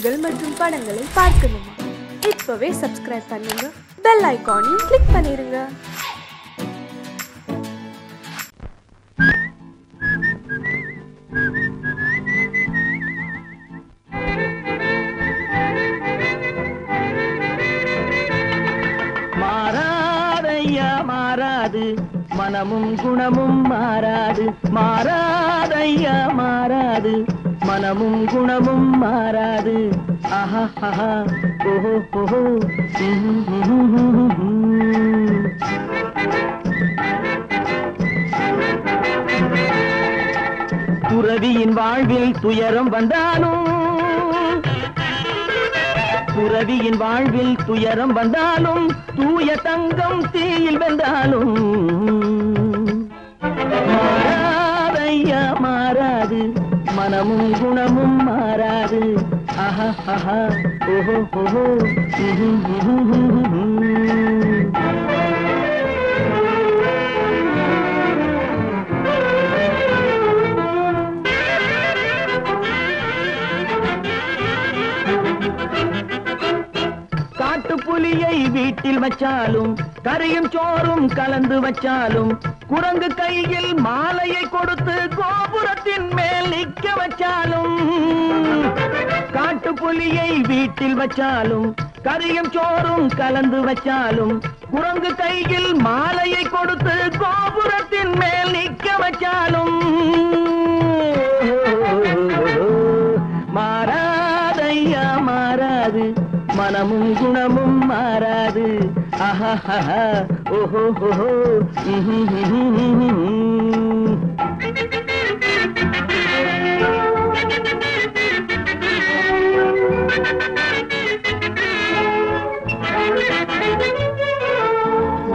நிகழ்ச்சிகள் மற்றும் படங்களை பார்க்கணுமா? இப்பவே சப்ஸ்கிரைப் பண்ணுங்க, பெல் ஐகானையும் கிளிக் பண்ணிருங்க. மாறாதையா மாறாது, மனமும் குணமும் மாறாது. மாறாதையா மாறாது, மனமும் குணமும் மாறாது. ஆஹா ஆஹா ஓஹோ ஓஹோ. துறவியின் வாழ்வில் துயரம் வந்தாலும், துறவியின் வாழ்வில் துயரம் வந்தாலும், தூய தங்கம் தீயில் வெந்தாலும் மாறாதையா மாறாது, மனமும் குணமும் மாறாது. ஆஹா ஆஹா ஓஹோ ஓஹோ. புலியை வீட்டில் வச்சாலும், கறியும் சோறும் கலந்து வச்சாலும், குரங்கு கையில் மாலையை கொடுத்து கோபுரத்தின் மேல் நிற்க வச்சாலும், காட்டு புலியை வீட்டில் வச்சாலும், கறியும் சோறும் கலந்து வச்சாலும், குரங்கு கையில் மாலையை கொடுத்து கோபுரத்தின் மேல் நிற்க வச்சாலும் மாறாதையா மாறாது, மனமும் குணமும் மாறாது. ஆஹா ஆஹா ஓஹோ ஓஹோ.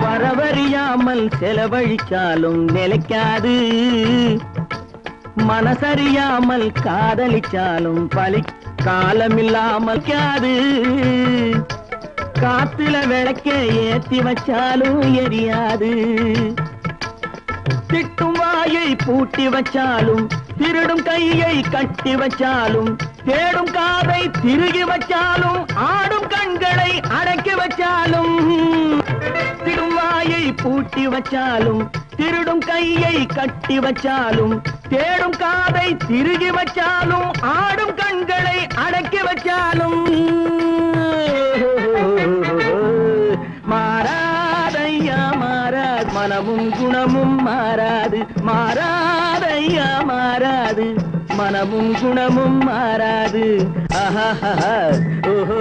வரவறியாமல் செலவழிச்சாலும் நிலைக்காது, மனசறியாமல் காதலிச்சாலும் பலி காலமில்லாமல் காது. காத்துல விளக்க ஏத்தி வச்சாலும் எரியாது. திட்டும் வாயை பூட்டி வச்சாலும், திருடும் கையை கட்டி வச்சாலும், தேடும் காதை திருகி வச்சாலும், ஆடும் கண்களை அடக்கி வச்சாலும், திடும் வாயை பூட்டி வச்சாலும், திருடும் கையை கட்டி வச்சாலும், தேடும் காதை திருகி வச்சாலும், ஆடும் கண்களை அடக்கி வச்சாலும் மாறாதையா மாறாது, மனமும் குணமும் மாறாது. மாறாதையா மாறாது, மனமும் குணமும் மாறாது. ஆஹா ஓஹோ.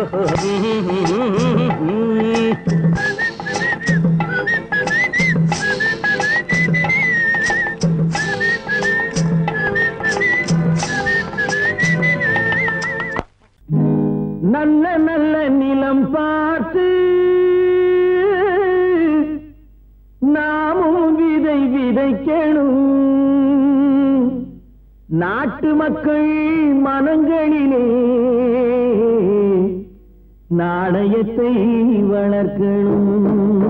நல்ல நல்ல நிலம் பார்த்து நாமும் விதை விதைக்கணும். நாட்டு மக்கள் மனங்களிலே நாணயத்தை வளர்க்கணும்.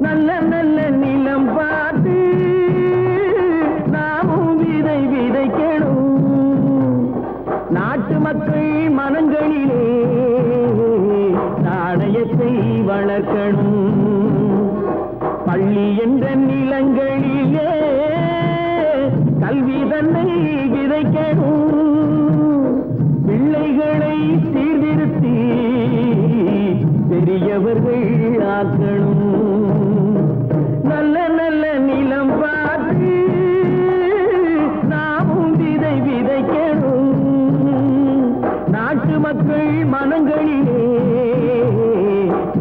நல்ல நல்ல நிலம் பார்த்து நாமும் விதை விதைக்கணும். நாட்டு மக்கள் மனங்களிலே நாணயத்தை வளர்க்கணும். பள்ளி என்ற நிலங்களிலே கல்வி தன்னை விதைக்கணும். பிள்ளைகளை சீர்திருத்தி பெரியவர்கள் ஆக்கணும். நல்ல நல்ல நிலம் பார்த்து நாமும் விதை விதைக்கணும். நாட்டு மக்கள் மனங்களிலே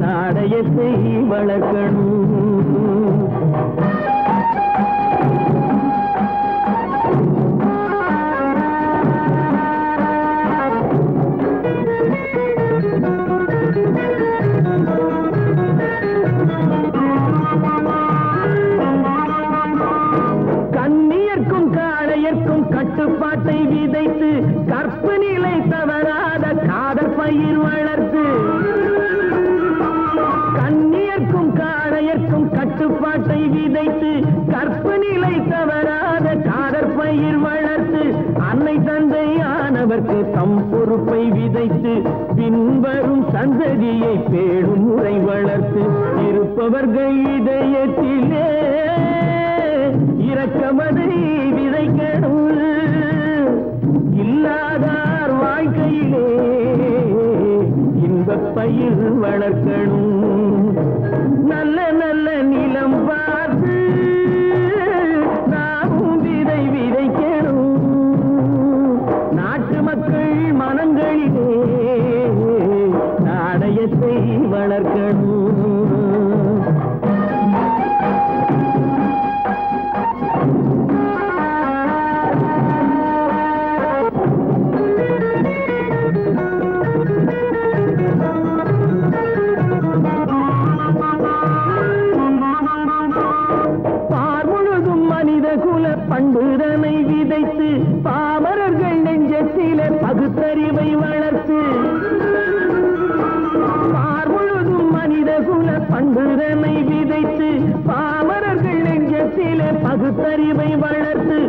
நாணயத்தை வளர்க்கணும். கண்ணியர்க்கும் காளையர்க்கும் கட்டுப்பாட்டை விதைத்து, கற்பு நிலை தவறாத காதல் பயிர் வளர்த்து, கண்ணியர்க்கும் காளையர்க்கும் கட்டுப்பாட்டை விதைத்து, கற்பு நிலை தவறாத காதல் பயிர் வளர்த்து, அன்னை தந்தை ஆனவர் இருப்பவர்க்கு தம் பொறுப்பை விதைத்து பின்வரும் சந்ததியை பேணும் முறை வளர்த்து இருப்பவர்கள் இதயத்திலே இரக்கமதை விதைக்கணும் இல்லாதார் வாழ்க்கையிலே இன்பப் பயிர் வளர்க்கணும் நல்ல நல்ல நிலம் பார்த்து நாமும் விதை விதைக்கணும் நாட்டு மக்கள் மனங்களிலே நாணயத்தை வளர்க்கணும் பண்புதனை விதைத்து பாமரர்கள் நெஞ்சத்திலே பகுத்தறிவை வளர்த்து பார்முழுதும் மனித குல பண்புதனை விதைத்து பாமரர்கள் நெஞ்சத்திலே பகுத்தறிவை வளர்த்து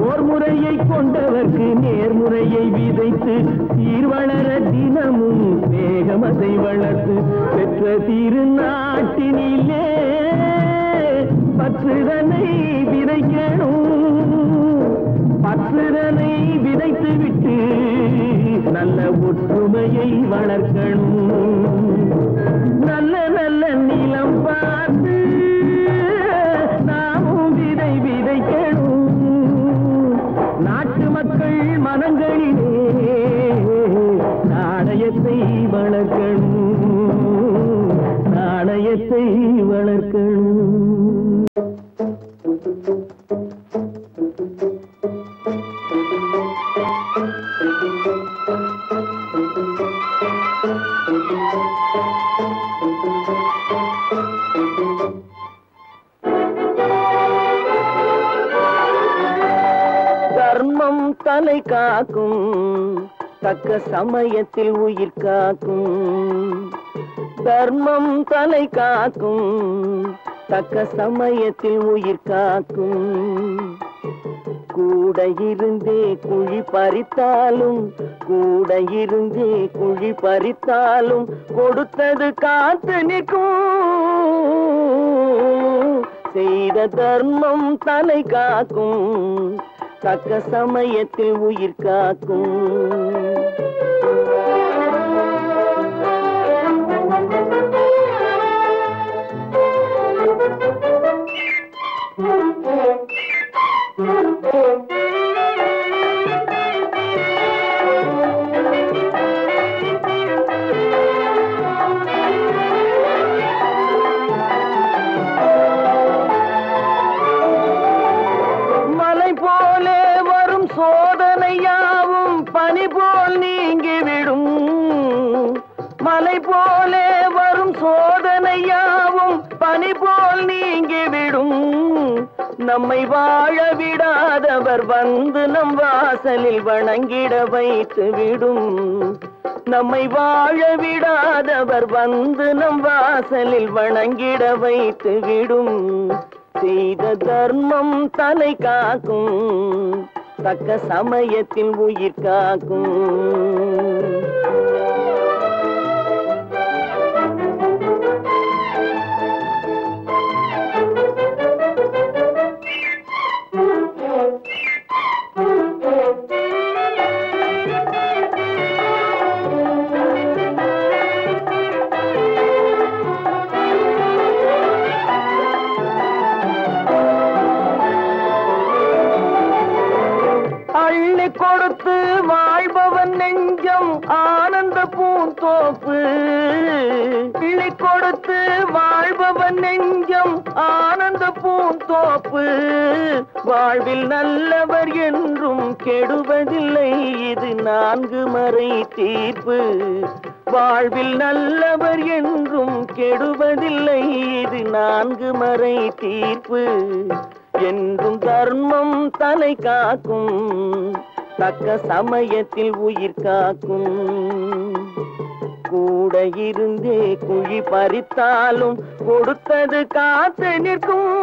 ஓர் முறையை கொண்டவர்க்கு நேர்முறையை விதைத்து சீர்வளர தினமும் வேகமதை வளர்த்து பெற்ற திருநாட்டினிலே பற்றுதனை விதைக்கணும் பற்றுதனை விதைத்து விட்டு நல்ல ஒற்றுமையை வளர்க்கணும் நல்ல நல்ல நிலம் பார்த்து நாமும் விதை விதைக்கணும் நாட்டு மக்கள் மனங்களிலே நாணயத்தை வளர்க்கணும் நாணயத்தை வளர்க்கணும் தர்மம் தலை காக்கும் தக்க சமயத்தில் உயிர் காக்கும் தர்மம் தலை காக்கும் தக்க சமயத்தில் உயிர் காக்கும் கூட இருந்தே குழி பறித்தாலும் கூட இருந்தே குழி பறித்தாலும் கொடுத்தது காத்து நிற்கும் செய்த தர்மம் தலை காக்கும் தக்க சமயத்தில் உயிர் காக்கும் மலை போலே வரும் சோதனையாவும் பனி போல் நீங்கிவிடும் மலை போலே வரும் சோதனையாவும் பனி போல் நீங்கிவிடும் நம்மை வாழ விடாதவர் வந்து நம் வாசலில் வணங்கிட வைத்து விடும் நம்மை வாழ விடாதவர் வந்து நம் வாசலில் வணங்கிட வைத்து விடும் செய்த தர்மம் தலை காக்கும் தக்க சமயத்தில் உயிர் காக்கும் கொடுத்து வாழ்பவன் நெஞ்சம் ஆனந்த பூந்தோப்பு கிளி கொடுத்து வாழ்பவன் நெஞ்சம் ஆனந்த பூந்தோப்பு வாழ்வில் நல்லவர் என்றும் கெடுவதில்லை இது 4 மறை தீர்ப்பு வாழ்வில் நல்லவர் என்றும் கெடுவதில்லை இது 4 மறை தீர்ப்பு என்றும் தர்மம் தலை காக்கும் தக்க சமயத்தில் உயிர் காக்கும் கூட இருந்தே குழி பறித்தாலும் கொடுத்தது காத்து நிற்கும்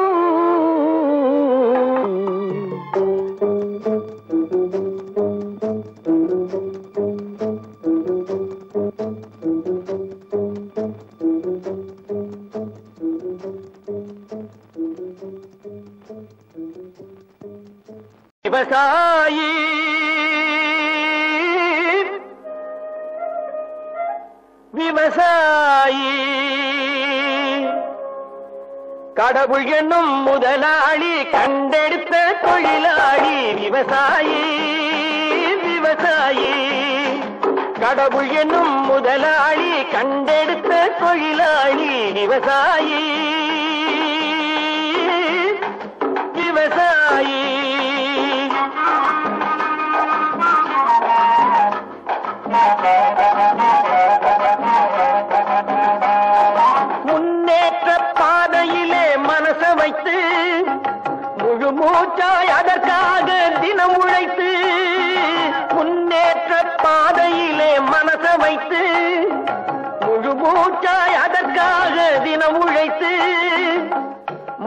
விவசாயி விவசாயி கடவுள் என்னும் முதலாளி கண்டெடுத்த தொழிலாளி விவசாயி விவசாயி கடவுள் என்னும் முதலாளி கண்டெடுத்த தொழிலாளி விவசாயி விவசாயி முன்னேற்ற பாதையிலே மனச வைத்து முழு மூச்சாய் அதற்காக தினம் உழைத்து முன்னேற்ற பாதையிலே மனச வைத்து முழு மூச்சாய் அதற்காக தினம் உழைத்து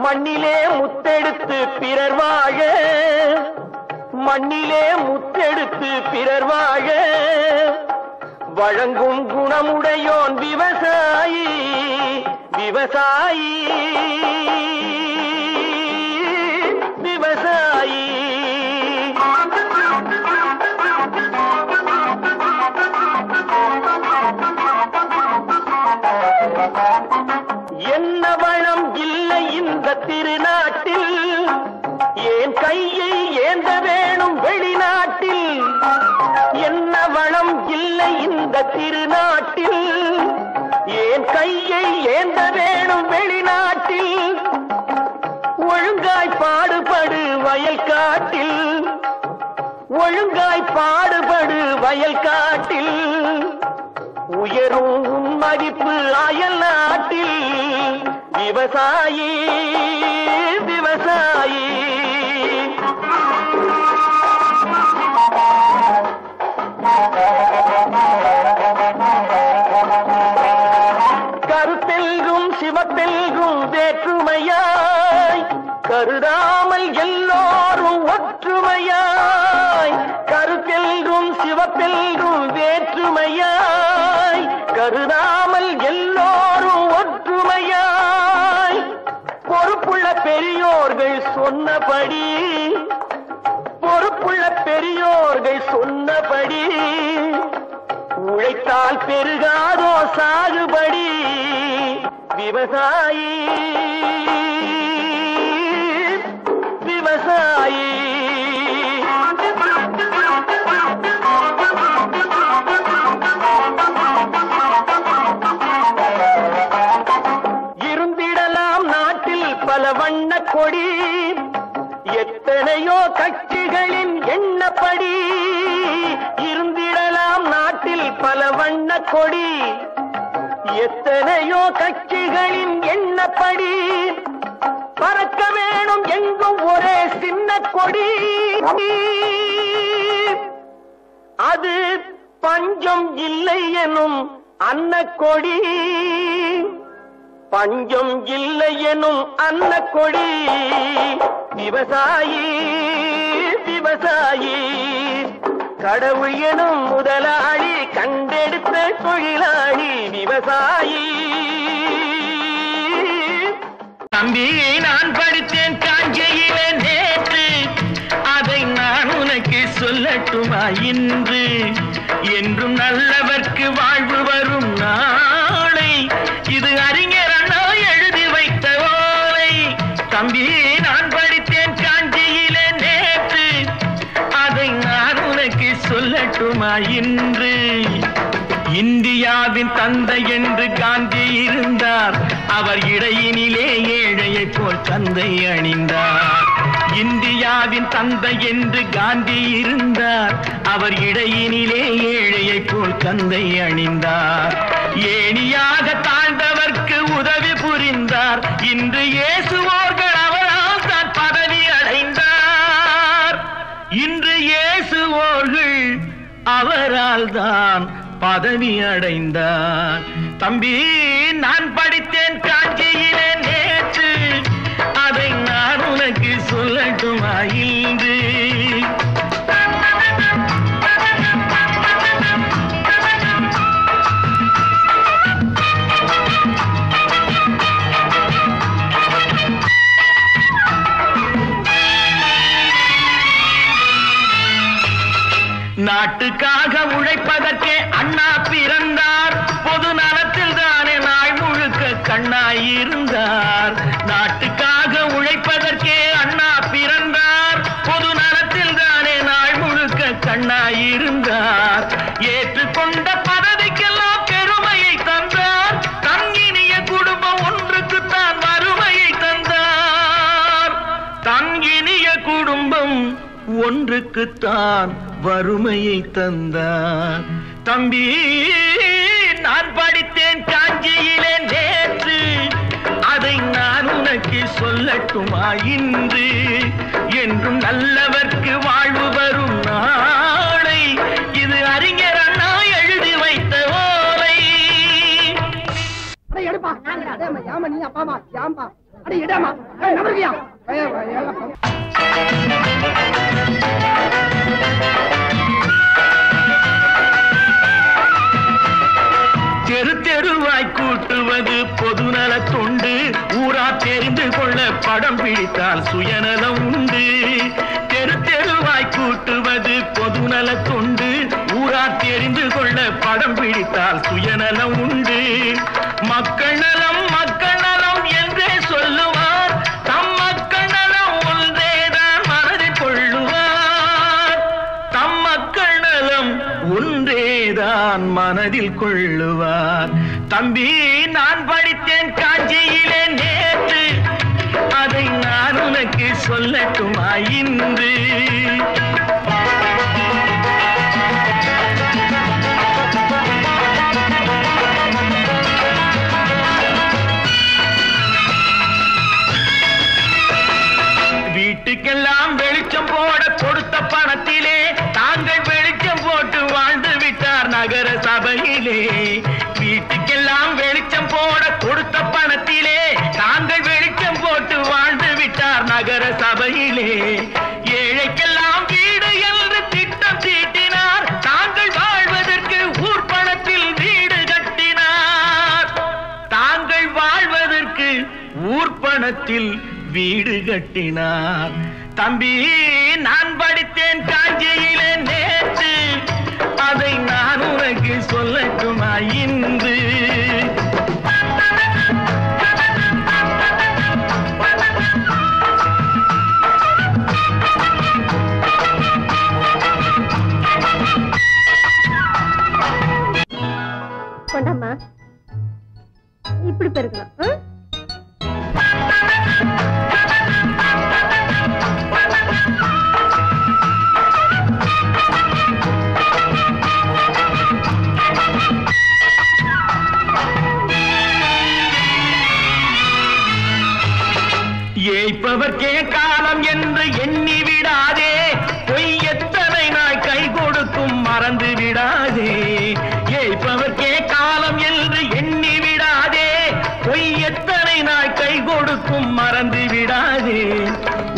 மண்ணிலே முத்தெடுத்து பிறர் வாழ மண்ணிலே முத்தெடுத்து பிறர் வாழ வழங்கும் குணமுடையோன் விவசாயி விவசாயி விவசாயி என்ன வளம் இல்லை இந்த திருநாட்டில் ஏன் கையை ஏந்த வேணும் வெளிநாட்டில் என்ன வளம் இல்லை இந்த திருநாட்டில் ஏன் கையை ஏந்த வேணும் வெளிநாட்டில் ஒழுங்காய் பாடுபடு வயல் காட்டில் ஒழுங்காய் பாடுபடு வயல் காட்டில் உயரும் உன் மதிப்பு அயல் நாட்டில் விவசாயி விவசாயி கருத்தெல்கும் சிவத்தெல்கும் வேற்றுமையாய் கருதாமல் எல்லோரும் ஒற்றுமையாய் கருத்தெல்கும் சிவத்தெல்கும் வேற்றுமையாய் கருதாமல் எல்லோரும் ஒற்றுமையாய் பொறுப்புள்ள பெரியோர்கள் சொன்னபடி பொறுப்புள்ள பெரியோர்கள் சொன்னபடி உழைத்தால் பெருகாதோ சாகுபடி விவசாயி விவசாயி இருந்திடலாம் நாட்டில் பல வண்ண கொடி எத்தனையோ கட்சிகளின் எண்ணப்படி இருந்திடலாம் நாட்டில் பல வண்ண கொடி எத்தனையோ கட்சிகளின் எண்ணப்படி பறக்க வேணும் எங்கும் ஒரே சின்ன கொடி அது பஞ்சம் இல்லை எனும் அன்னக்கொடி பஞ்சம் இல்லை எனும் அன்னக்கொடி விவசாயி விவசாயி கடவுள் எனும் முதலாளி கண்டெடுத்த தொழிலாளி விவசாயி தம்பி நான் படித்தேன் காஞ்சியிலே நேற்று அதை நான் உனக்கு சொல்லட்டுமா இன்று என்றும் நல்லவர்க்கு வாழ்வு வரும் நாளை இது அறிஞர் அண்ணா எழுதி வைத்த ஓலை தம்பி நான் படித்தேன் காஞ்சியிலே நேற்று அதை நான் உனக்கு சொல்லட்டுமா இன்று இந்தியாவின் தந்தை என்று காந்தி இருந்தார் அவர் இடையினிலே ஏழையை போல் தந்தை அணிந்தார் இந்தியாவின் தந்தை என்று காந்தி இருந்தார் அவர் இடையினிலே ஏழையை போல் தந்தை அணிந்தார் ஏணியாக தாழ்ந்தவர்க்கு உதவி புரிந்தார் இன்று இயேசுவோர்கள் அவரால் தான் பதவி அடைந்தார் இன்று இயேசுவோர்கள் அவரால் தான் பதவி அடைந்தார் தம்பி நான் படித்தேன் காஞ்சியிலே நேற்று அதை நான் உனக்கு சொல்லட்டுமா இன்று நாட்டுக்காக உழைப்பதற்கே அண்ணா பிறந்தார். பொது நலத்தில் தானே நாள் முழுக்க கண்ணாயிருந்தார். நாட்டுக்காக உழைப்பதற்கே அண்ணா பிறந்தார். பொது நலத்தில் தானே நாள் முழுக்க கண்ணாயிருந்தார். ஏற்றுக்கொண்ட பதவிக்கெல்லாம் பெருமையை தந்தார். தங்கினிய குடும்பம் ஒன்றுக்குத்தான் வறுமையை தந்தார். தங்கினிய குடும்பம் ஒன்றுக்குத்தான் வறுமையை தந்தார். தம்பி, நான் படித்தேன் காஞ்சியிலே நேற்று, அதை நான் உனக்கு சொல்லட்டுமா இன்று? என்றும் நல்லவர்க்கு வாழ்வு வரும் நாளை, இது அறிஞர் அண்ணா எழுதி வைத்த ஓலை. தெரு தெருவாய் கூட்டுவது பொதுநல தொண்டு. ஊரா தெரிந்து கொள்ள படம் பிடித்தால் சுயநலம் உண்டு. தெரு தெருவாய் கூட்டுவது பொதுநல தொண்டு. ஊரா தெரிந்து கொள்ள படம் பிடித்தால் சுயநலம் உண்டு. மக்கள் நலம் மக்கள் நலம் என்றே சொல்லுவார். தம் மக்கள் நலம் ஒன்றேதான் மனதில் கொள்ளுவார். தம் மக்கள் நலம் ஒன்றேதான் மனதில் கொள்ளுவார். தம்பி, நான் படித்தேன் காஞ்சியிலே நேற்று, அதை நான் உனக்கு சொல்லட்டுமா இன்று? வீட்டுக்கெல்லாம் வெளிச்சம் போட கொடுத்த பணத்திலே தாங்கள் வெளிச்சம் போட்டு வாழ்ந்து விட்டார் நகர சபையிலே. வீட்டுக்கெல்லாம் வெளிச்சம் போட கொடுத்த பணத்திலே தாங்கள் வெளிச்சம் போட்டு வாழ்ந்து விட்டார் நகர சபையிலே. ஏழைக்கெல்லாம் வீடு என்று திட்டம் தீட்டினார். தாங்கள் வாழ்வதற்கு ஊர்பணத்தில் வீடு கட்டினார். தாங்கள் வாழ்வதற்கு ஊர்பணத்தில் வீடு கட்டினார். தம்பி, நான் படித்தேன் காஞ்சியிலே நேற்று, அதை நான் உனக்கு சொல்லட்டுமா இன்று? கொண்டாமா, இப்படி பெருக்கலாம். ஏய்ப்பவர்க்கே காலம் என்று எண்ணி விடாதே. பொய் எத்தனை நாள் கை கொடுக்கும் மறந்து விடாதே. ஏய்ப்பவர்க்கே காலம் என்று எண்ணி விடாதே. பொய் எத்தனை நாள் கை கொடுக்கும் மறந்து விடாதே.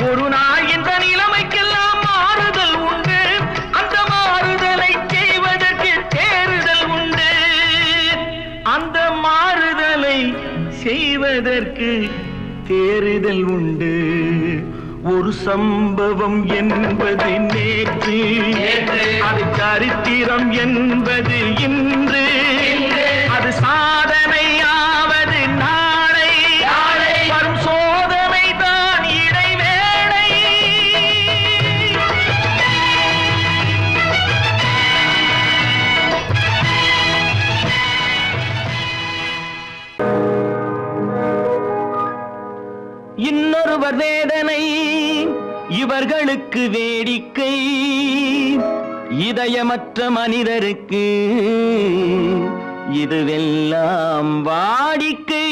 ஒரு நாள் இந்த நிலைமைக்கெல்லாம் மாறுதல் உண்டு. அந்த மாறுதலை செய்வதற்கு தேறுதல் உண்டு. அந்த மாறுதலை செய்வதற்கு தேறுதல் உண்டு. ஒரு சம்பவம் என்பது நேற்று, அது சரித்திரம் என்பது இன்று. அது சாதனையாவது நாளை, வரும் சோதனை தான் இடைவேளை. இன்னொருவர் வேதனை இவர்களுக்கு வேடிக்கை. இதயமற்ற மனிதருக்கு இதுவெல்லாம் வாடிக்கை.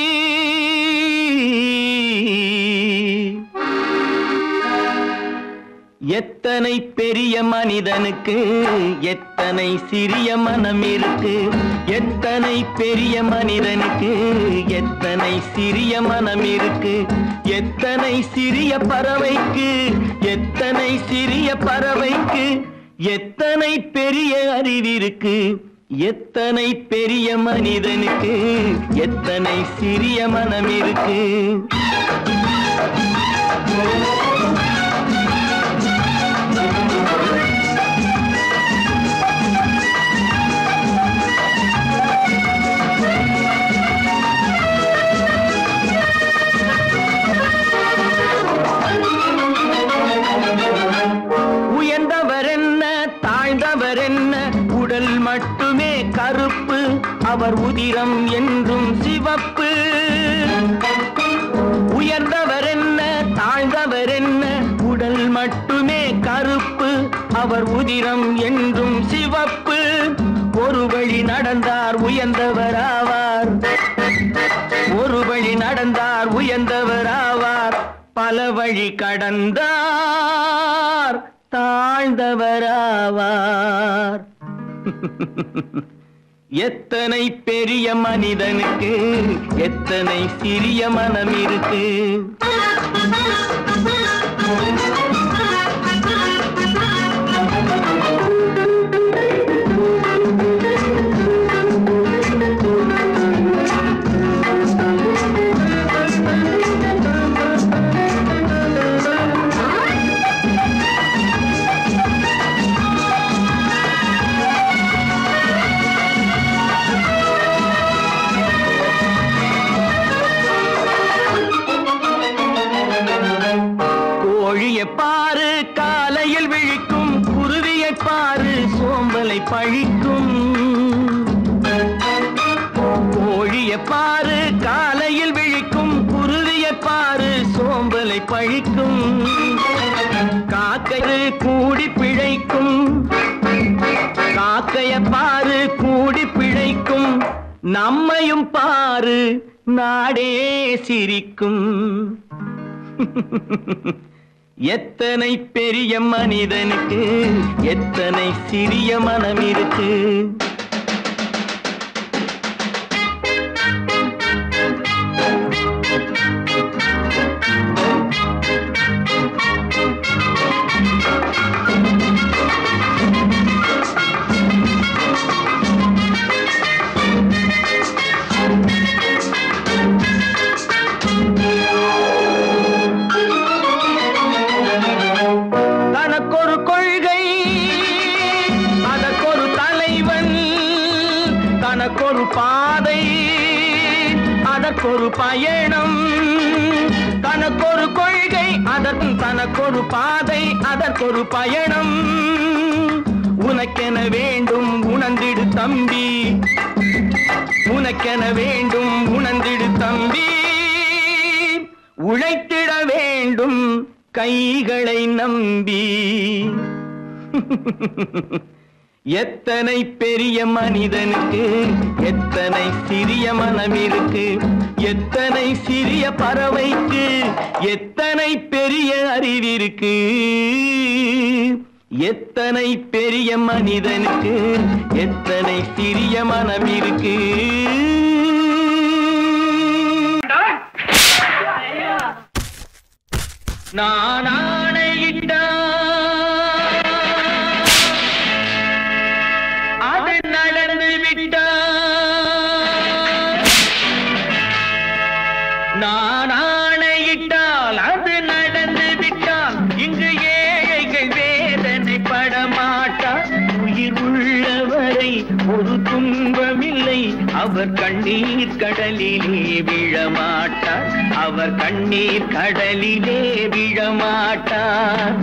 எத்தனை பெரிய மனிதனுக்கு எத்தனை சிறிய மனம் இருக்கு. எத்தனை பெரிய மனிதனுக்கு எத்தனை சிறிய மனம் இருக்கு. எத்தனை சிறிய பறவைக்கு எத்தனை சிறிய பறவைக்கு எத்தனை பெரிய அறிவிருக்கு. எத்தனை பெரிய மனிதனுக்கு எத்தனை சிறிய மனம் இருக்கு. கருப்பு அவர் உதிரம் என்றும் சிவப்பு உயர்ந்தவர் என்ன தாழ்ந்தவர் என்ன உடல் மட்டுமே கருப்பு அவர் உதிரம் என்றும் சிவப்பு ஒரு வழி நடந்தார் உயர்ந்தவர் ஆவார் ஒரு வழி நடந்தார் உயர்ந்தவர் ஆவார் பல வழி கடந்தார் தாழ்ந்தவர் ஆவார் எத்தனை பெரிய மனிதனுக்கு எத்தனை சிறிய மனம் இருக்கு பாரு காலையில் விழிக்கும் குருவியை பாரு சோம்பலை பழிக்கும் கோழியை பாரு காலையில் விழிக்கும் குருவியை பாரு சோம்பலை பழிக்கும் காக்கை கூடி பிழைக்கும் காக்கையை பாரு கூடி பிழைக்கும் நம்மையும் பாரு நாடே சிரிக்கும் எத்தனை பெரிய மனிதனுக்கு எத்தனை சிறிய மனம் இருக்கு தனக்கொரு பாதை அதற்கொரு பயணம் தனக்கொரு கொள்கை அதற்கு தனக்கொரு பாதை அதற்கொரு பயணம் உனக்கென வேண்டும் உணர்ந்திடு தம்பி உனக்கென வேண்டும் உணர்ந்திடு தம்பி உழைத்திட வேண்டும் கைகளை நம்பி எத்தனை பெரிய மனிதனுக்கு எத்தனை சிறிய மனம் இருக்கு எத்தனை சிறிய பறவைக்கு எத்தனை பெரிய அறிவிருக்கு எத்தனை பெரிய மனிதனுக்கு எத்தனை சிறிய மனம் இருக்கு நான் ஆணையிட்டான் நான் ஆணையிட்டால் அது நடந்து விட்டால் இங்கு ஏழைகள் வேதனை படமாட்டார் உயிர் உள்ளவரை ஒரு துன்பமில்லை அவர் கண்ணீர் கடலிலே விழமாட்டார் அவர் கண்ணீர் கடலிலே விழமாட்டார்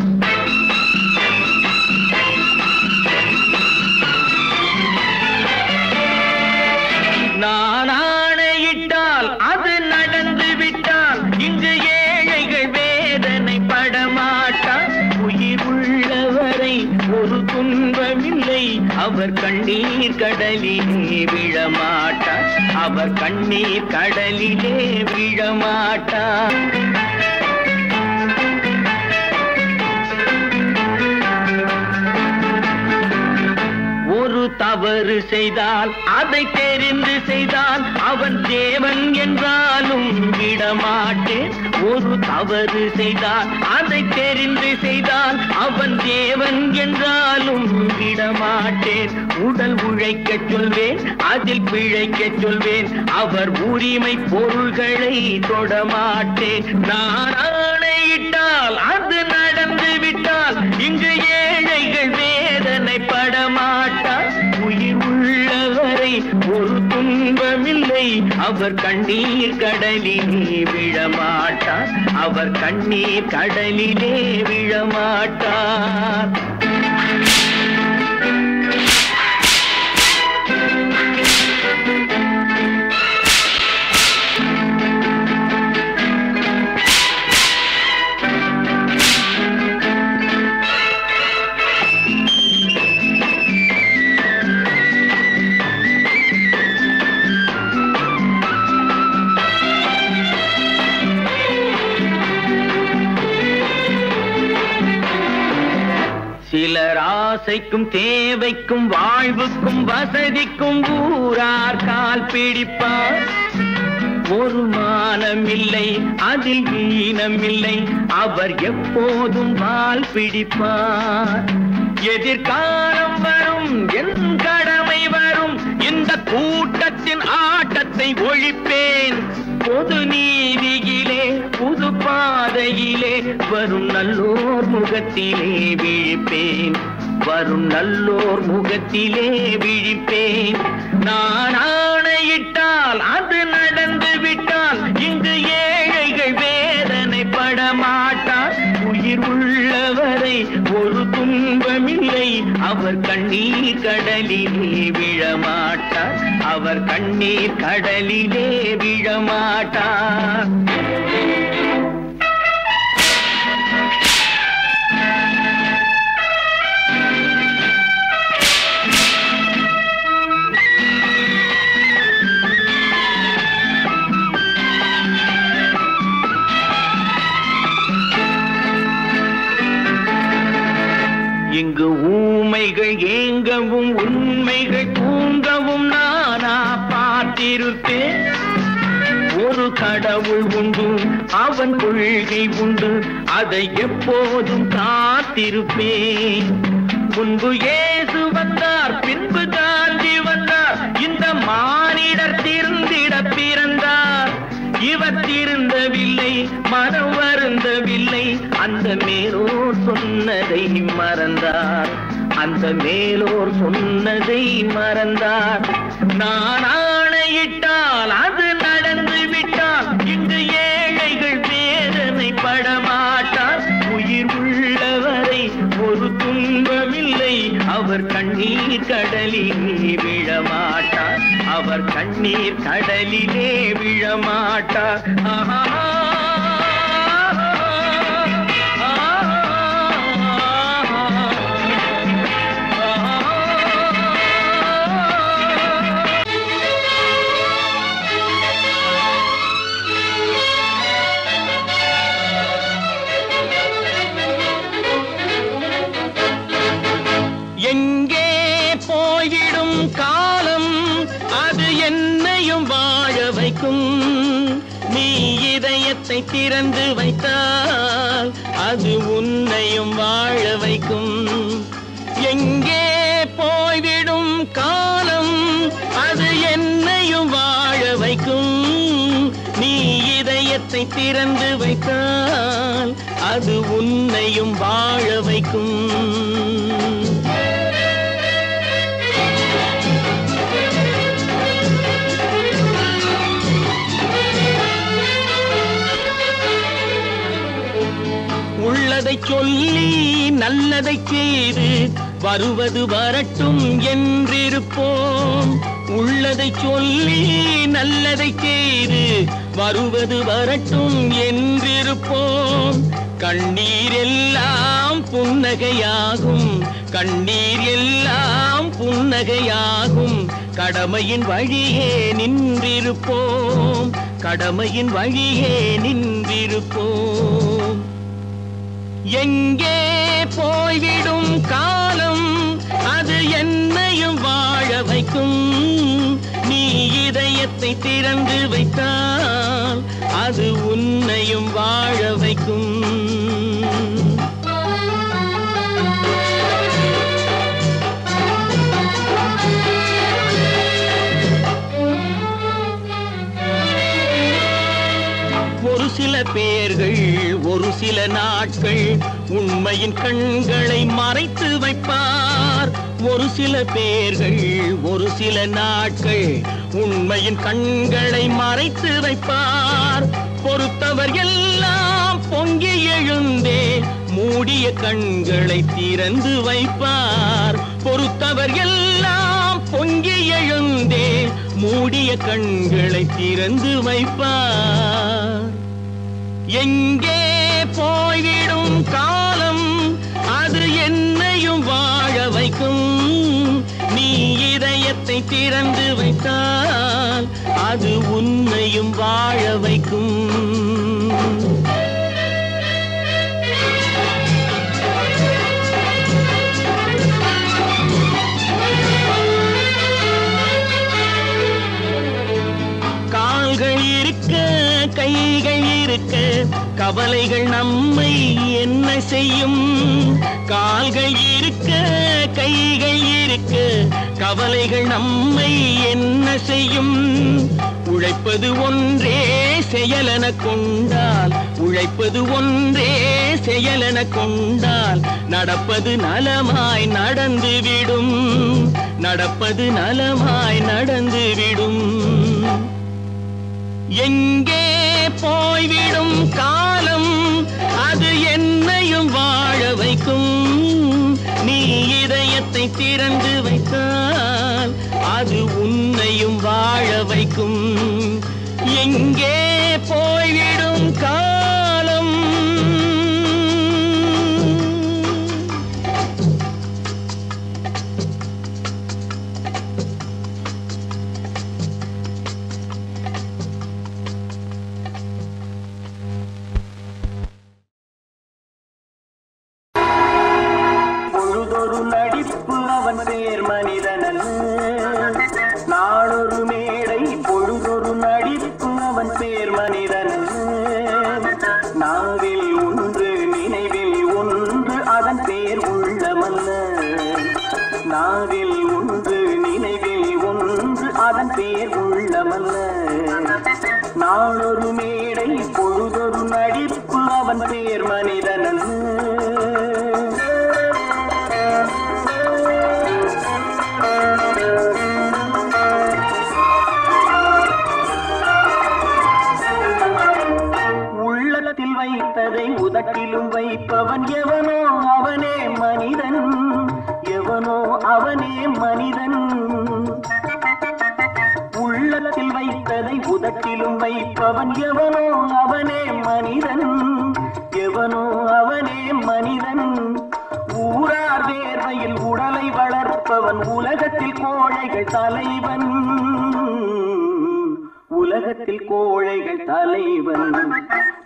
நான் ஆணையிட்டால் அது நடந்து விட்டால் இங்கு ஏழைகள் வேதனை படமாட்டார் உயிர் உள்ளவரை ஒரு துன்பமில்லை அவர் கண்ணீர் கடலிலே விழமாட்டார் அவர் கண்ணீர் கடலிலே விழமாட்டார் ஒரு தவறு செய்தால் அதை தெரிந்து செய்தால் அவன் தேவன் என்றாலும் விடமாட்டேன் ஒரு தவறு செய்தால் அதை தெரிந்து செய்தால் அவன் தேவன் என்றாலும் விடமாட்டேன் உடல் உழைக்க சொல்வேன் அதில் பிழைக்க சொல்வேன் அவர் உரிமை பொருள்களை தொடமாட்டேன் நான் ஆணையிட்டால் அது நடந்து விட்டால் இங்கு ஏழைகள் வேதனை படமாட்டார் உயிர் உள்ளவரை ஒரு துன்பமில்லை அவர் கண்ணீர் கடலிலே விழமாட்டார் அவர் கண்ணீர் கடலிலே விழமாட்டார் ஆசைக்கும் தேவைக்கும் வாழ்வுக்கும் வசதிக்கும் ஊரார் கால் பிடிப்பார். ஒரு மானமில்லை அதில் ஈனமில்லை, அவர் எப்போதும் வால் பிடிப்பார். எதிர்காலம் வரும், என் கடமை வரும், இந்த கூட்டத்தின் ஆட்டத்தை ஒழிப்பேன். பொது நீதியிலே புது பாதையிலே வரும் நல்லோர் முகத்திலே விழிப்பேன். வரும் நல்லோர் முகத்திலே விழிப்பேன். நான் ஆணையிட்டால் அது நடந்து விட்டால் இங்கு ஏழைகள் வேதனைப்பட மாட்டார். உயிர் உள்ளவரை ஒரு துன்பமில்லை, அவர் கண்ணீர் கடலிலே விழமாட்டார். அவர் கண்ணீர் கடலிலே விழமாட்டார். இங்கு ஊமைகள் ஏங்கவும் உண்மைகள் தூங்கவும் நானா பார்த்திருப்பேன். ஒரு கடவுள் உண்டு, அவன் கொள்கை உண்டு, அதை எப்போதும் காத்திருப்பேன். முன்பு இயேசு வந்தார், பின்பு காந்தி வந்தார், இந்த மானிடர் திருந்திட பிறந்தார். இவர் திருந்தவில்லை, மனம் வருந்தவில்லை, அந்த மேலோர் சொன்னதை மறந்தார். அந்த மேலோர் சொன்னதை மறந்தார். நான் ஆணையிட்டால் அது நடந்து விட்டால் இங்கு ஏழைகள் வேதனை படமாட்டார். உயிர் உள்ளவரை ஒரு துன்பமில்லை, அவர் கண்ணீர் கடலிலே விழமாட்டார். அவர் கண்ணீர் கடலிலே விழமாட்டார். எங்கே போய்விடும் காலம், அது என்னையும் வாழ வைக்கும். நீ இதயத்தை திறந்து வைத்தால் அது உன்னையும் வாழ வைக்கும். எங்கே போய்விடும் காலம், அது என்னையும் வாழ வைக்கும். நீ இதயத்தை திறந்து வைத்தால் அது உன்னையும் வாழ வைக்கும். உள்ளதை சொல்லி நல்லதை செய்து வருவது வரட்டும் என்றிருப்போம். உள்ளதை சொல்லி நல்லதை செய்து வருவது வரட்டும் என்றிருப்போம். கண்ணீர் எல்லாம் புன்னகையாகும், கண்ணீர் எல்லாம் புன்னகையாகும். கடமையின் வழியே நின்றிருப்போம், கடமையின் வழியே நின்றிருப்போம். எங்கே போய்விடும் காலம், அது என்னையும் வாழ வைக்கும். நீ இதயத்தை திறந்து வைத்தால் அது உன்னையும் வாழ வைக்கும். ஒரு சில பேர்கள் ஒரு சில நாட்கள் உண்மையின் கண்களை மறைத்து வைப்பார். ஒரு சில பேர்கள் ஒரு சில நாட்கள் உண்மையின் கண்களை மறைத்து வைப்பார். பொறுத்தவர் எல்லாம் பொங்கி எழுந்தே மூடிய கண்களை திறந்து வைப்பார். பொறுத்தவர் எல்லாம் பொங்கி எழுந்தே மூடிய கண்களை திறந்து வைப்பார். எங்கே போய்விடும் காலம், அது என்னையும் வாழ வைக்கும். நீ இதயத்தை திறந்து வைத்தால் அது உன்னையும் வாழ வைக்கும். இருக்க கைகள் இருக்க கவலைகள் நம்மை என்ன செய்யும்? கால்கள் இருக்க கைகள் இருக்க கவலைகள் நம்மை என்ன செய்யும்? உழைப்பது ஒன்றே செயலென கொண்டால், உழைப்பது ஒன்றே செயலென கொண்டால் நடப்பது நலமாய் நடந்துவிடும், நடப்பது நலமாய் நடந்துவிடும். எங்கே போய்விடும் காலம் அது என்னையும் வாழ வைக்கும். நீ இதயத்தை திறந்து வைத்தால் அது உன்னையும் வாழ வைக்கும். எங்கே போய்விடும் காலம். பொழுதொரு நடிப்பு அவன் பேர் மனிதனல்ல, நாளொரு மேடை பொழுதொரு நடிப்பு அவன் பேர் மனிதனல்ல. நாவில் ஒன்று நினைவில் ஒன்று அதன் பேர் உள்ளமல்ல, நாவில் ஒன்று நினைவில் ஒன்று அதன் பேர் உள்ளமல்ல. நாளொரு மேடை பொழுதொரு நடிப்பு அவன் பேர் மனிதனல்ல. உள்ளத்தில் வைத்ததை உதட்டிலும் வைப்பவன் எவனோ அவனே மனிதன், எவனோ அவனே மனிதன். உள்ளத்தில் வைத்ததை உதட்டிலும் வைப்பவன் எவனோ அவனே மனிதன், எவனோ அவனே மனிதன். ஊரார் வேர்வையில் உடலை வளர்ப்பவன் உலகத்தில் கோழைகள் தலைவன், உலகத்தில் கோழைகள் தலைவன்.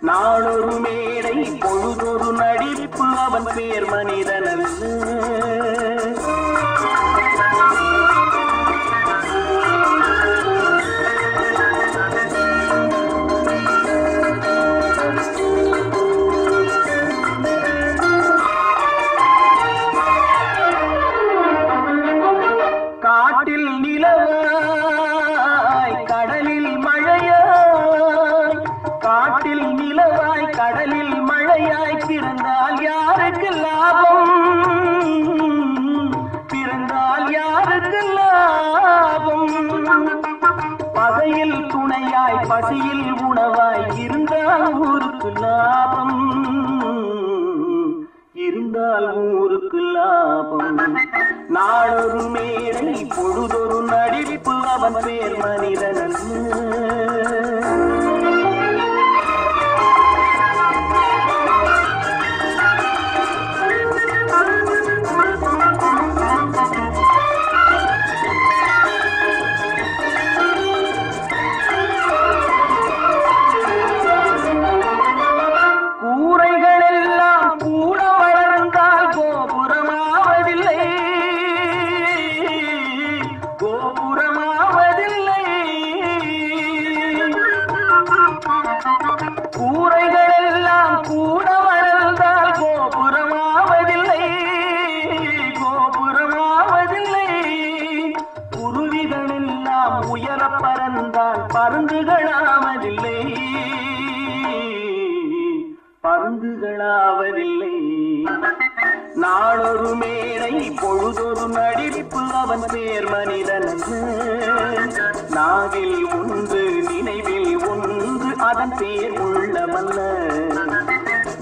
நாளொரு மேடை பொழுதொரு நடிப்பு அவன் பேர் மனிதனல்ல. காட்டில் நிலவாய் கடலில் மழையாய், காட்டில் நிலவாய் கடலில் மழையாய் பிறந்தால் யாருக்கு லாபம், பிறந்தால் யாருக்கு லாபம். பகையில் துணையாய் பசியில் உணவாய் இருந்தால் ஊருக்கு லாபம், இருந்தால் ஊருக்கு லாபம். நாளொரு மேடை பொழுதொரு நடிப்பு அவன் பேர் மனிதனல்ல. கூரைகள் எல்லாம் கூட வளர்ந்தால் கோபுரமாவதில்லை, கோபுரமாவதில்லை. கூரைகள் எல்லாம் கூட வளர்ந்தால் கோபுரமாவதில்லை, கோபுரமாவதில்லை. குருவிகள் எல்லாம் உயர பறந்தால் பருந்துகளாவதில்லை, பருந்துகளாவதில்லை. நாளொரு மேடை பொழுதொரு நடிப்பு அவன் பேர் மனிதனல்ல. நாவில் ஒன்று நினைவில் ஒன்று அதன் பேர் உள்ளமல்ல.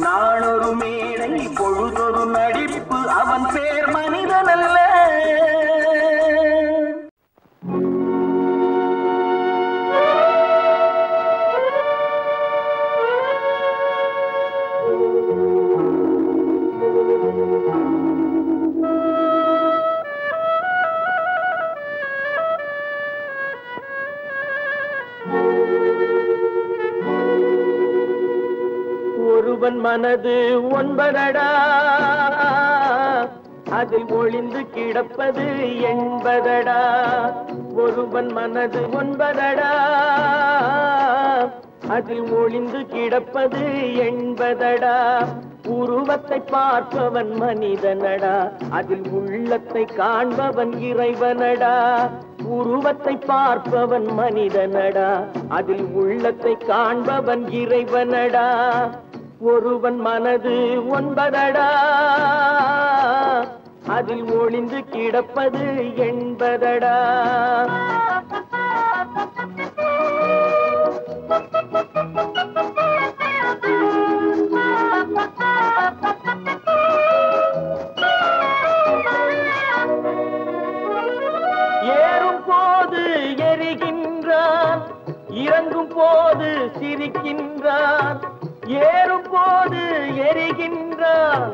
நாளொரு மேடை பொழுதொரு நடிப்பு அவன் பேர் மனிதனல்ல. ஒருவன் மனது ஒன்பதடா, அதில் ஒளிந்து கிடப்பது என்பதடா. ஒருவன் மனது ஒன்பதடா அதில் ஒளிந்து கிடப்பது எண்பதடா உருவத்தை பார்ப்பவன் மனிதனடா அதில் உள்ளத்தை காண்பவன் இறைவனடா உருவத்தை பார்ப்பவன் மனிதனடா அதில் உள்ளத்தை காண்பவன் இறைவனடா ஒருவன் மனது ஒன்பதடா அதில் ஒளிந்து கிடப்பது எண்பதடா ஏறும் போது எரிகின்றான் இறங்கும் போது சிரிக்கின்றான் ஏறும் போது எரிகின்றான்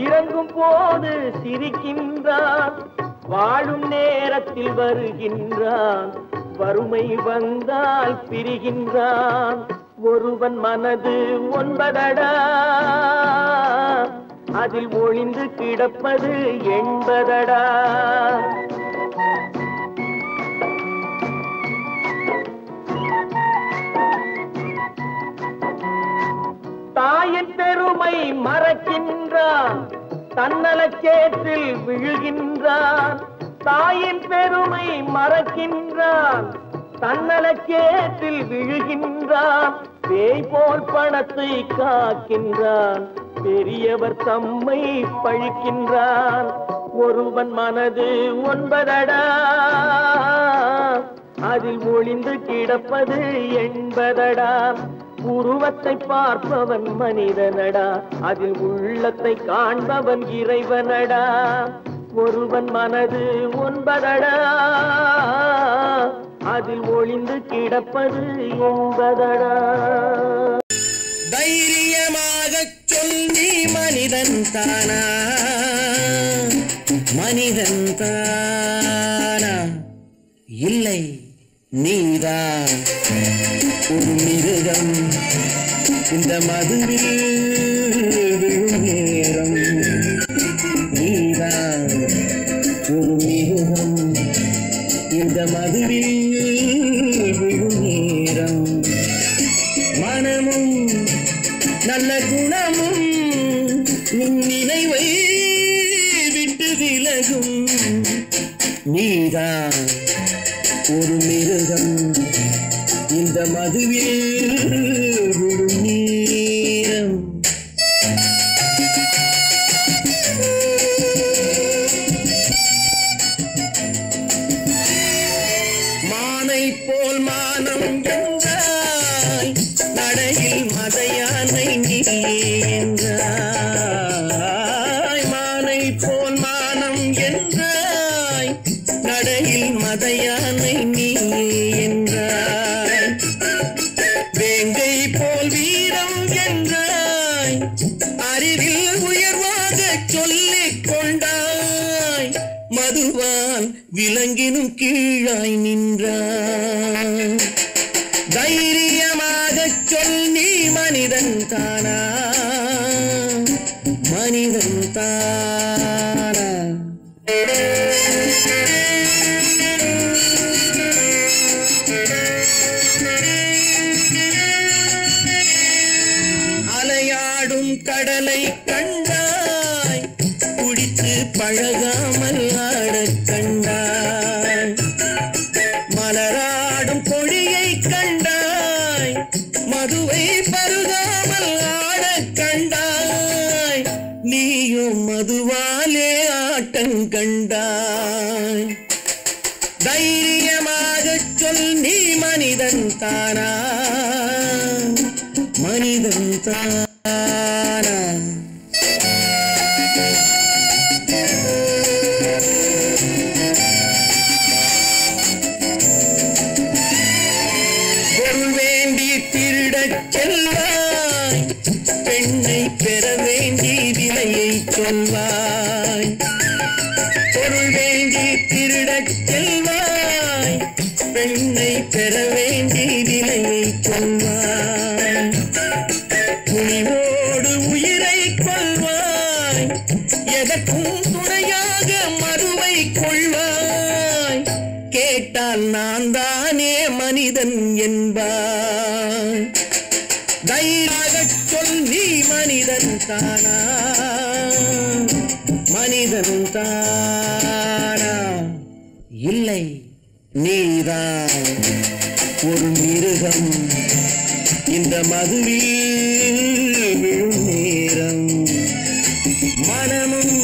இறங்கும் போது சிரிக்கின்றான் வாழும் நேரத்தில் வருகின்றான் வறுமை வந்தால் பிரிகின்றான் ஒருவன் மனது ஒன்பதடா அதில் ஒளிந்து கிடப்பது எண்பதடா தாயின் பெருமை மறக்கின்றான் தன்னலச்சேற்றில் விழுகின்றான் தாயின் பெருமை மறக்கின்றான் தன்னலச்சேற்றில் விழுகின்றான் பேய் போல் பணத்தை காக்கின்றான் பெரியவர் தம்மை பழிக்கின்றான் ஒருவன் மனது ஒன்பதடா அதில் ஒளிந்து கிடப்பது எண்பதடா உருவத்தை பார்ப்பவன் மனிதனடா அதில் உள்ளத்தை காண்பவன் இறைவனடா ஒருவன் மனது ஒன்பதடா அதில் ஒளிந்து கிடப்பது எண்பதடா தைரியமாக சொல் நீ மனிதன் தானா மனிதன் தானா இல்லை நீதான் ஒரு மிருகம் இந்த மதுவில் விழும் நேரம் நீதான் ஒரு மிருகம் இந்த மதுவில் விழும் நேரம் மனமும் நல்ல குணமும் உன் நினைவை விட்டு விலகும் நீதான் ஒரு மிருகம் இந்த மதுவில் விழும் நேரம் மானை போல் மானம் என்றாய் நடையில் மதையானை நீ என்றாய் மானை போல் மானம் என்றாய் நடையில் மதையானை நீ என்றாய் வேங்கை போல் வீரம் என்றாய் அறிவில் உயர்வாக சொல்லிக் கொண்டாய் மதுவால் விலங்கினும் கீழாய் நின்றாய் தைரியமாக சொல் நீ மனிதன் தானா மனிதன் தானா அலையாடும் கடலை கண்டாய் குடித்து பழகாமல் ஆடக் கண்டாய் மலராடும் கொடியை கண்டாய் மதுவை பருகாமல் ஆடக் கண்டாய் நீயும் மதுவாலே ஆட்டம் கண்டாய் தைரியமாக சொல் நீ மனிதன் தானா மனிதன் தானா பொருள் வேண்டி திருடச் செல்வாய் பெண்ணை பெற வேண்டி விலையை சொல்வாய் பொருள் வேண்டி திருடச் செல்வாய் பெண்ணை பெற வேண்டி விலையை சொல்வாய் துணிவோடு உயிரை கொள்வாய் எதற்கும் துணையாக மறுவை கொள்வாய் கேட்டால் மனிதன் என்பார். தைரியமாகச் சொல், நீ மனிதன் தானா? மனிதன் தானா? இல்லை, நீதான் ஒரு மிருகம். இந்த மதுவில் விழும் நேரம் மனமும்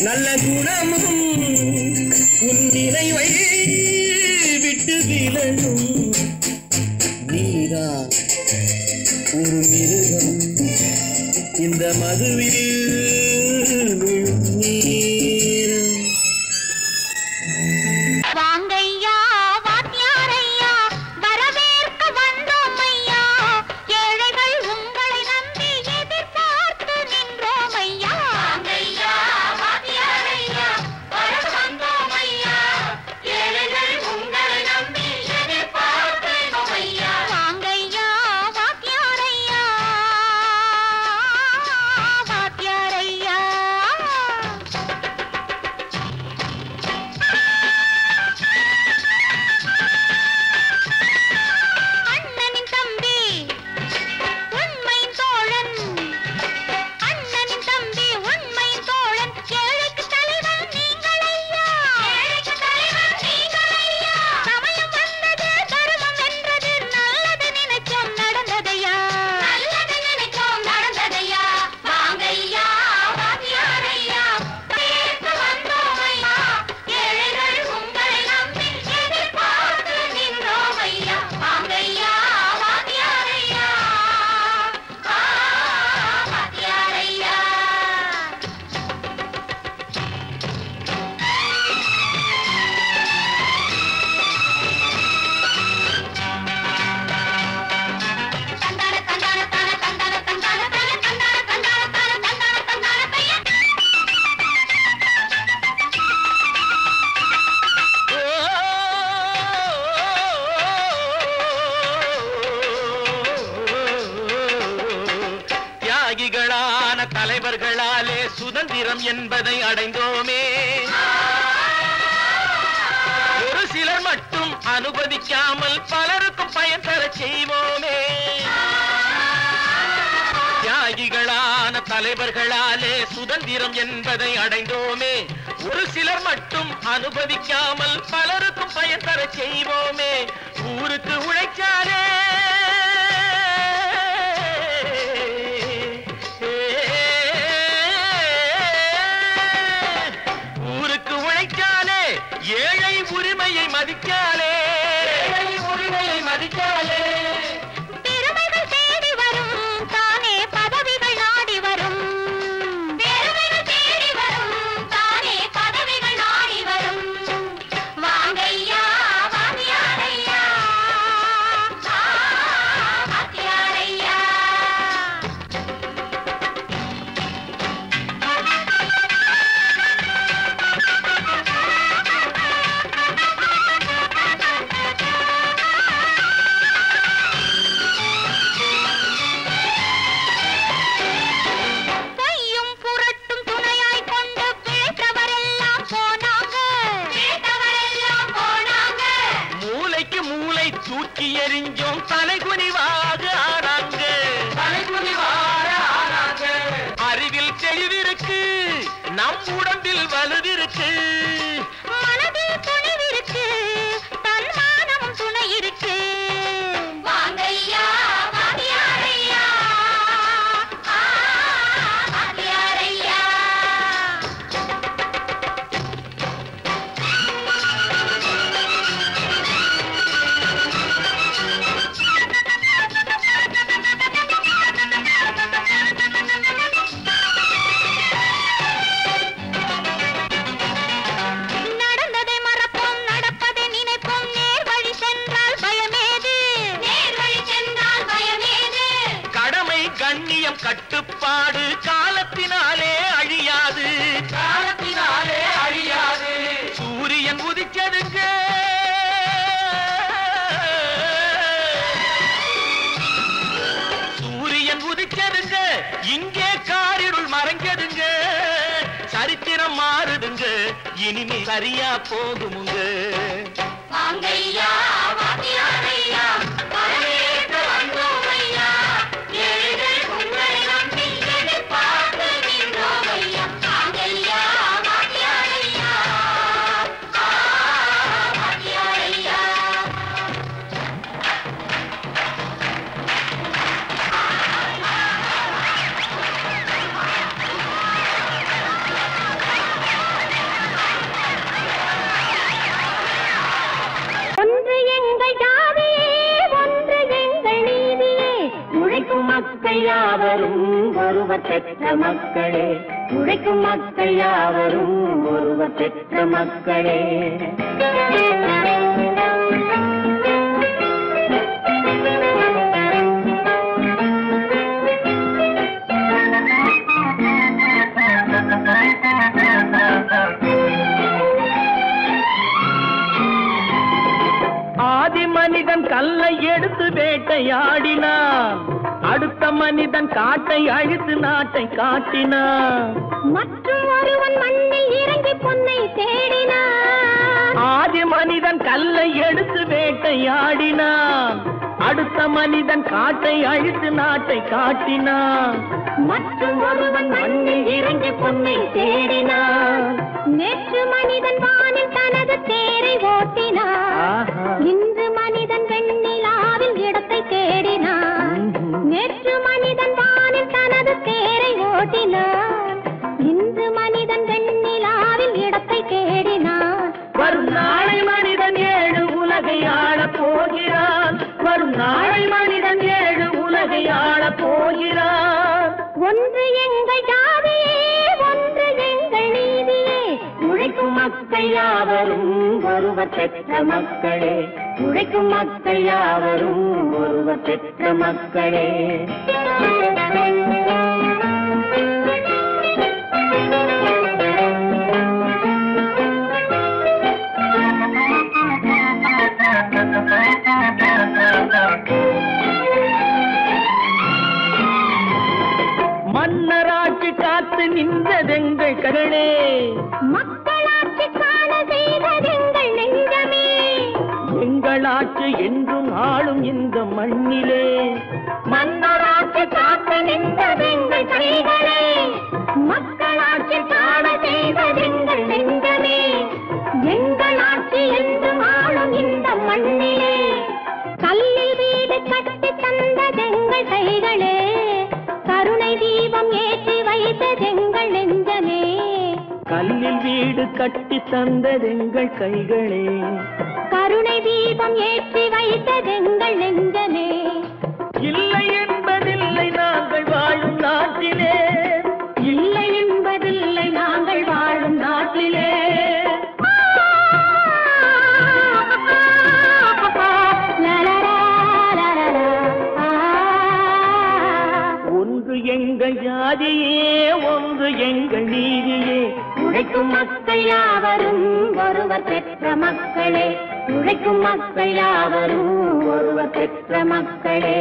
நல்ல குணமும் உன் நினைவை விட்டு விலகும். நீதான் ஒரு மிருகம். இந்த மதுவில் விழும் நேரம். வாங்கையா வாத்தியாரையா, வரவேற்க வந்தோம் ஐயா. ஏழைகள் உங்களை நம்பி எதிர்பார்த்து நின்றோம் ஐயா. வாங்கையா வாத்தியாரையா, வர வந்தோம் ஐயா. ஏழைகள் உங்களை நம்பி எதிர்பார்த்து நின்றோம் ஐயா. வாங்கையா வாத்தியாரையா, வாத்தியாரையா. அண்ணனின் தம்பி உண்மையின் தோழன், அண்ணனின் தம்பி உண்மையின் தோழன். ஏழைக்கு தலைவன் நீங்கள் ஐயா, ஏழைக்கு தலைவன் நீங்கள் ஐயா. சமயம் வந்தது, தர்மம் வென்றது, நல்லது நினைச்சோம் நடந்ததையா, நல்லது நினைச்சோம் நடந்ததையா. வாங்கையா வாத்தியாரையா, கேட்டு வந்தோம் ஐயா. ஏழைகள் உங்களை நம்பி எதிர்பார்த்து நின்றோம் ஐயா. வாங்கையா வாத்தியாரையா, வாத்தியாரையா. தந்தான தந்தான தான தந்தான தந்தான தான தந்தான தந்தான தான தந்தான தந்தான பையன். தியாகிகளான தலைவர்களாலே சுதந்திரம் என்பதை அடைந்தோமே. ஒரு சிலர் மட்டும் அனுமதிக்காமல் பலருக்கும் பயன் தர செய்வோமே. தியாகிகளான தலைவர்களாலே சுதந்திரம் என்பதை அடைந்தோமே. ஒரு சிலர் மட்டும் அனுமதிக்காமல் பலருக்கும் பயன் தர செய்வோமே. ஊருக்கு உழைச்சாலே ஊருக்கு உழைச்சாலே, ஏழை உரிமையை மதிச்சாலே, ஏழை உரிமையை மதிச்சாலே. பெருமைகள் தேடி வரும், தானே பதவிகள் நாடி வரும். பெருமைகள் தேடி வரும், தானே பதவிகள் நாடி வரும். வாங்கையா வாத்தியாரையா, வாத்தியாரையா. பொய்யும் புரட்டும் துணையாய் கொண்டு பிழைத்தவரெல்லாம் போனாங்க, பிழைத்தவரெல்லாம் போனாங்க. மூளைக்கு மூளை தூக்கி எறிஞ்சோம், தலைகுனிவாக ஆனாங்க, தலைகுனிவாக ஆனாங்க. அறிவில் தெளிவிருக்கு, நம் உடம்பில் வலுவிருக்கு, மனதில் துணிவிருக்கு, தன்மானமும் துணை இருக்கு. வாங்கையா வாத்தியாரையா, வாத்தியாரையா. நடந்ததை மறப்போம், நடப்பதை நினைப்போம். நேர் வழி சென்றால் பயமேது, நேர் வழி சென்றால் பயமேது. கடமை கண்ணியம் கட்டுப்பாடு காலத்தினாலே அழியாது, காலத்தினாலே அழியாது. சூரியன் உதிச்சதுங்க, சூரியன் உதிச்சதுங்க, இங்கே காரிருள் மறைஞ்சதுங்க. சரித்திரம் மாறுதுங்க, இனிமே சரியா போகுமுங்க. வாங்கையா வாத்தியாரையா வரவேற்க வந்தோம் ஐயா ஏழைகள் உங்களை நம்பி எதிர்பார்த்து நின்றோம் ஐயா வாங்கையா வாத்தியாரையா வாத்தியாரையா ஒன்று எங்கள் ஜாதியே ஒன்று எங்கள் நீதியே உழைக்கும் மக்கள் யாவரும் ஒருவர் பெற்ற மக்களே உழைக்கும் மக்கள் யாவரும் ஒருவர் பெற்ற மக்களே ஆதி மனிதன் கல்லை எடுத்து வேட்டையாடினான் அடுத்த மனிதன் காட்டை அழித்து நாட்டை காட்டினான் மற்றும் ஒருவன் மண்ணில் இறங்கி பொன்னை தேடினான் ஆதி மனிதன் கல்லை எடுத்து வேட்டையாடினான் அடுத்த மனிதன் காட்டை அழித்து நாட்டை காட்டினான் மற்றும் ஒருவன் மண்ணில் இறங்கி பொன்னை தேடினான் நேற்று மனிதன் வானில் தனது தேரை ஓட்டினான் இன்று மனிதன் வெண்ணிலாவில் இடத்தை தேடினான் நேற்று மனிதன் வானில் தனது தேரை ஓட்டினான் இன்று மனிதன் வெண்ணிலாவில் இடத்தை தேடினான் வரும் நாளை மனிதன் 7 உலகை ஆளப் போகிறான் வரும் நாளை மனிதன் 7 உலகை ஆளப் போகிறான் ஒன்று எங்கள் ஜாதியே ஒன்று எங்கள் நீதியே உழைக்கும் மக்கள் யாவரும் ஒருவர் பெற்ற மக்களே உழைக்கும் மக்கள் யாவரும் ஒருவர் பெற்ற மக்களே மன்னராட்சி காத்து நின்றதெங்கள் கருணே மக்களாட்சி காண செய்ததெங்கள் நெஞ்சமே எங்களாட்சி என்றும் ஆளும் இந்த மண்ணிலே மன்னராட்சி காத்து நின்றதெங்கள் கைகளே மக்களாட்சி காண செய்ததெங்கள் நெஞ்சமே எங்களாட்சி என்றும் ஆளும் இந்த மண்ணிலே கல்லில் வீடு கட்டி தந்ததெங்கள் கைகளே கருணை தீபம் ஏற்றி வைத்ததெங்கள் நெஞ்சமே கல்லில் வீடு கட்டி தந்ததெங்கள் கைகளே கருணை தீபம் ஏற்றி வைத்ததெங்கள் நெஞ்சமே இல்லை என்பதில்லை நாங்கள் வாழும் நாட்டிலே இல்லை என்பதில்லை நாங்கள் வாழும் நாட்டிலே ஒன்று எங்கள் ஜாதியே ஒன்று எங்கள் நீதியே உழைக்கும் மக்கள் யாவரும் ஒருவர் பெற்ற மக்களே உழைக்கும் மக்கள் யாவரும் ஒருவர் பெற்ற மக்களே